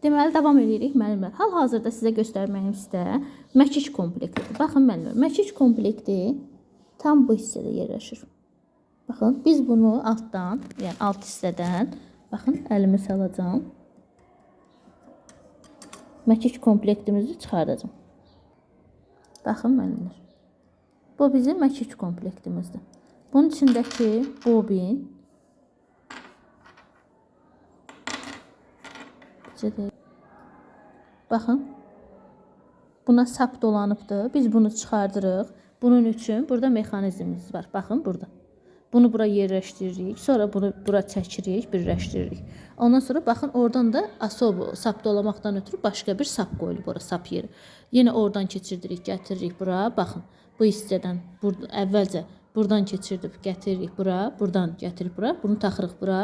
Deməli, davam edirik müəllimlər. Hal-hazırda sizə göstərməyim istəyirəm məkic komplektidir. Baxın müəllimlər, məkic komplekti tam bu hissədə yerləşir. Baxın, biz bunu altdan, yəni alt hissədən, baxın, əlimi salacağım. Məkic komplektimizi çıxardacağım. Baxın müəllimlər. Bu bizim məkic komplektimizdir. Bunun içindəki bobin baxın, buna sap dolanıbdır. Biz bunu çıxardırıq. Bunun üçün burada mexanizmimiz var. Baxın, burada. Bunu bura yerləşdiririk. Sonra bunu bura çəkirik, birləşdiririk. Ondan sonra baxın, oradan da asobo sap dolamaqdan ötürü başqa bir sap qoyulub ora, sap yeri. Yenə oradan keçirdirik, gətiririk bura. Baxın, bu hissədən əvvəlcə buradan keçirdib, gətiririk bura, buradan gətirib bura, bunu taxırıq bura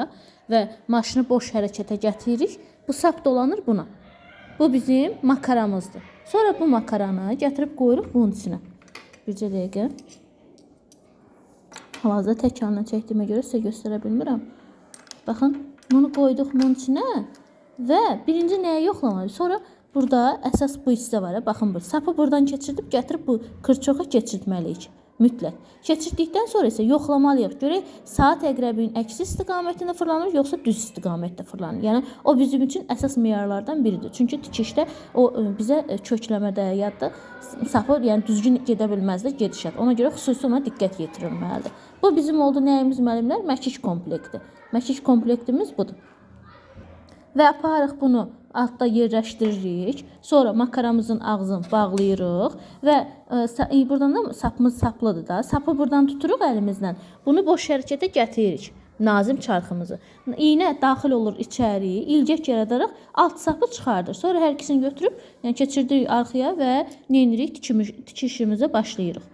və maşını boş hərəkətə gətiririk. Bu sap dolanır buna. Bu bizim makaramızdır. Sonra bu makaranı gətirib qoyuruq bunun içinə. Bircə dəqiqə. Hal-hazırda tək əllə çəkdiyimə görə sizə göstərə bilmirəm. Baxın, bunu qoyduq bunun içinə və birinci nəyə yoxlamalıyıq? Sonra burada əsas bu hissə var. Baxın, bu sapı buradan keçirdib, gətirib bu kırçoxa keçirtməliyik. Mütləq. Keçirdikdən sonra isə yoxlamalıyıq. Görək, saat əqrəbinin əksi istiqamətində fırlanır, yoxsa düz istiqamətdə fırlanır. Yəni, o bizim üçün əsas meyarlardan biridir. Çünki tikişdə o bizə kökləmədə, yadda sapı yəni, düzgün gedə bilməzdir gedişat. Ona görə xüsusi ona diqqət yetirilməlidir. Bu bizim oldu nəyimiz müəllimlər? Məkic komplekti. Məkic komplektimiz budur. Və aparıq bunu altda yerləşdiririk. Sonra makaramızın ağzını bağlayırıq və buradan da sapımız saplıdır da. Sapı buradan tuturuq əlimizlə. Bunu boş hərəkətə gətiririk. Nazim çarxımızı. İynə daxil olur içəri, ilgək yaradaraq alt sapı çıxardır. Sonra hər ikisini götürüb yəni keçirdirik arxaya və nə edirik? Tikişimizə başlayırıq.